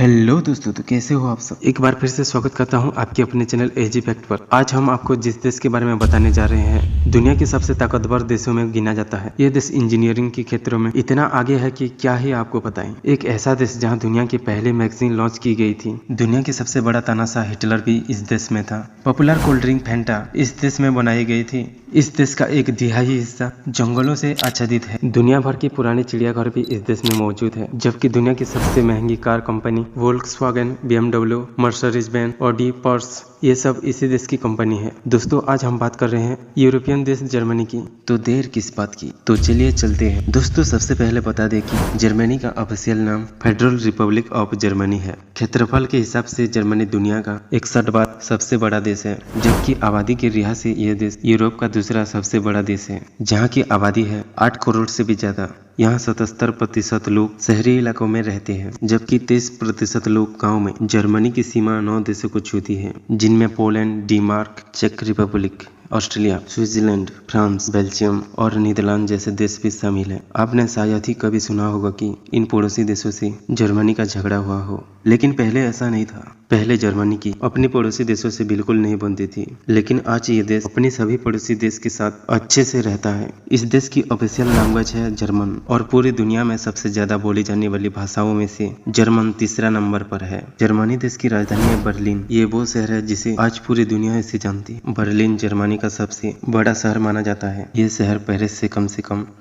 Hello दोस्तों, तो कैसे हो आप सब। एक बार फिर से स्वागत करता हूं आपके अपने चैनल एजी फैक्ट पर। आज हम आपको जिस देश के बारे में बताने जा रहे हैं दुनिया के सबसे ताकतवर देशों में गिना जाता है। यह देश इंजीनियरिंग के क्षेत्रों में इतना आगे है कि क्या ही आपको बताएं। एक ऐसा देश जहां दुनिया की पहली मैगजीन लॉन्च की गई थी। दुनिया की सबसे बड़ा तानाशाह हिटलर भी इस देश में था। पॉपुलर कोल्ड ड्रिंक फैंटा इस देश में बनाई गई थी। इस देश का 1/3 हिस्सा जंगलों से आच्छादित है। दुनिया भर की पुरानी चिड़ियाघर भी इस देश में मौजूद है, जबकि दुनिया की सबसे महंगी car company Volkswagen, BMW, Mercedes Benz, Audi, Porsche ये सब इसी देश की कंपनी है। दोस्तों, आज हम बात कर रहे हैं यूरोपियन देश जर्मनी की। तो देर किस बात की, तो चलिए चलते हैं। दोस्तों, सबसे पहले बता दें कि जर्मनी का ऑफिशियल नाम फेडरल रिपब्लिक ऑफ जर्मनी है। क्षेत्रफल के हिसाब से जर्मनी दुनिया का 61वां सबसे बड़ा देश है, जबकि आबादी के लिहाज से यह देश यूरोप का दूसरा सबसे बड़ा देश है, जहाँ की आबादी है 8 करोड़ से भी ज्यादा। यहाँ 77% लोग शहरी इलाकों में रहते हैं, जबकि 23% लोग गाँव में। जर्मनी की सीमा 9 देशों को छूती है, जिनमें पोलैंड, डेनमार्क, चेक Republic, Australia, Switzerland, France, Belgium और नीदरलैंड जैसे देश भी शामिल हैं। आपने शायद ही कभी सुना होगा कि इन पड़ोसी देशों से जर्मनी का झगड़ा हुआ हो, लेकिन पहले ऐसा नहीं था। पहले जर्मनी की अपने पड़ोसी देशों से बिल्कुल नहीं बनती थी, लेकिन आज ये देश अपने सभी पड़ोसी देश के साथ अच्छे से रहता है। इस देश की ऑफिशियल लैंग्वेज है जर्मन, और पूरी दुनिया में सबसे ज्यादा बोली जाने वाली भाषाओं में से जर्मन तीसरा नंबर पर है। जर्मनी देश की राजधानी है बर्लिन। ये वो शहर है जिसे आज पूरी दुनिया इसे जानती है। बर्लिन जर्मनी का सबसे बड़ा शहर माना जाता है। ये शहर पेरिस से कम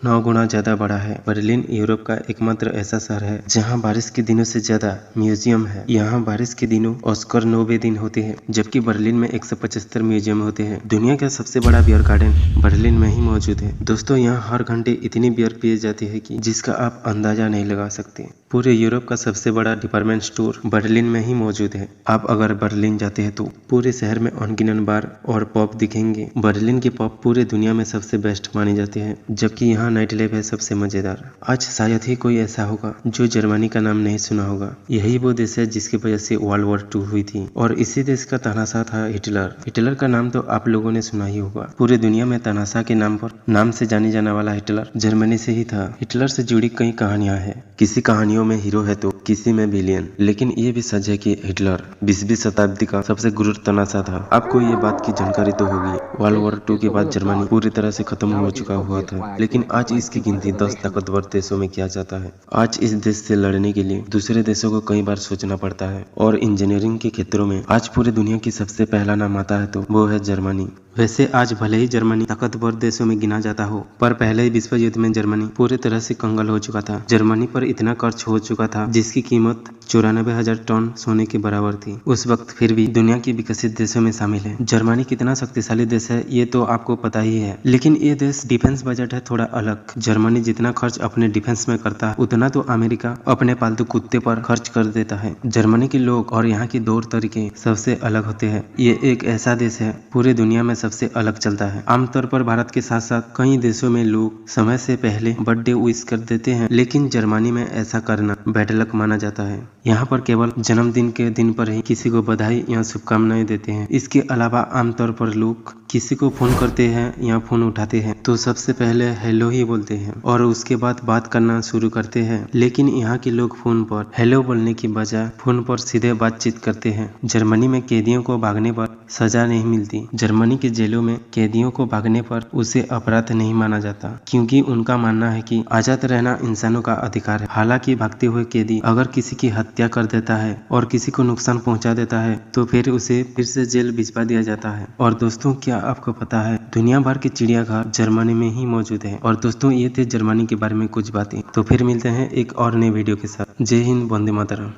9 गुना ज्यादा बड़ा है। बर्लिन यूरोप का एकमात्र ऐसा शहर है जहाँ बारिश के दिनों से ज्यादा म्यूजियम है। यहाँ बारिश के दिनों ऑस्कर 90 दिन होते हैं, जबकि बर्लिन में 175 म्यूजियम होते हैं। दुनिया का सबसे बड़ा बियर गार्डन बर्लिन में ही मौजूद है। दोस्तों, यहाँ हर घंटे इतनी बियर पिए जाती है कि जिसका आप अंदाजा नहीं लगा सकते। पूरे यूरोप का सबसे बड़ा डिपार्टमेंट स्टोर बर्लिन में ही मौजूद है। आप अगर बर्लिन जाते हैं तो पूरे शहर में अनगिनत बार और पब दिखेंगे। बर्लिन की पब पूरे दुनिया में सबसे बेस्ट मानी जाती है, जबकि यहाँ नाइट लाइफ है सबसे मजेदार। आज शायद ही कोई ऐसा होगा जो जर्मनी का नाम नहीं सुना होगा। यही वो देश है जिसकी वजह से वर्ल्ड वॉर 2 हुई थी, और इसी देश का तानाशाह था हिटलर। हिटलर का नाम तो आप लोगों ने सुना ही होगा। पूरे दुनिया में तानाशाह के नाम से जाने जाने वाला हिटलर जर्मनी से ही था। हिटलर से जुड़ी कई कहानियां हैं। किसी कहानियों में हीरो है तो किसी में विलेन, लेकिन ये भी सच है कि हिटलर 20वीं शताब्दी का सबसे क्रूर तानाशाह था। आपको ये बात की जानकारी तो होगी। वर्ल्ड वॉर 2 के बाद जर्मनी पूरी तरह से खत्म हो चुका हुआ था, लेकिन आज इसकी गिनती 10 ताकतवर देशों में किया जाता है। आज इस देश से लड़ने के लिए दूसरे देशों को कई बार सोचना पड़ता है, और इंजीनियरिंग के क्षेत्रों में आज पूरी दुनिया की सबसे पहला नाम आता है तो वो है जर्मनी। वैसे आज भले ही जर्मनी ताकतवर देशों में गिना जाता हो, पर पहले विश्व युद्ध में जर्मनी पूरी तरह से कंगाल हो चुका था। जर्मनी पर इतना खर्च हो चुका था जिसकी कीमत 94,000 टन सोने के बराबर थी उस वक्त। फिर भी दुनिया की विकसित देशों में शामिल है। जर्मनी कितना शक्तिशाली देश है ये तो आपको पता ही है, लेकिन ये देश डिफेंस बजट है थोड़ा अलग। जर्मनी जितना खर्च अपने डिफेंस में करता है, उतना तो अमेरिका अपने पालतू कुत्ते पर खर्च कर देता है। जर्मनी के लोग और यहाँ के दौर तरीके सबसे अलग होते हैं। ये एक ऐसा देश है पूरी दुनिया में सबसे अलग चलता है। आमतौर पर भारत के साथ साथ कई देशों में लोग समय से पहले बर्थडे विश कर देते हैं, लेकिन जर्मनी में ऐसा करना बैड लक माना जाता है। यहाँ पर केवल जन्मदिन के दिन पर ही किसी को बधाई या शुभकामनाएं देते हैं। इसके अलावा आमतौर पर लोग किसी को फोन करते हैं या फोन उठाते हैं तो सबसे पहले हेलो ही बोलते हैं और उसके बाद बात करना शुरू करते हैं। लेकिन यहाँ के लोग फोन पर हेलो बोलने की बजाय फोन पर सीधे बातचीत करते हैं। जर्मनी में कैदियों को भागने पर सजा नहीं मिलती। जर्मनी के जेलों में कैदियों को भागने पर उसे अपराध नहीं माना जाता, क्योंकि उनका मानना है कि आजाद रहना इंसानों का अधिकार है। हालांकि भागते हुए कैदी अगर किसी की हत्या कर देता है और किसी को नुकसान पहुंचा देता है तो फिर उसे फिर से जेल भिजवा दिया जाता है। और दोस्तों, क्या आपको पता है दुनिया भर के चिड़ियाघर जर्मनी में ही मौजूद है। और दोस्तों, ये थे जर्मनी के बारे में कुछ बातें। तो फिर मिलते हैं एक और नए वीडियो के साथ। जय हिंद, वंदे मातरम।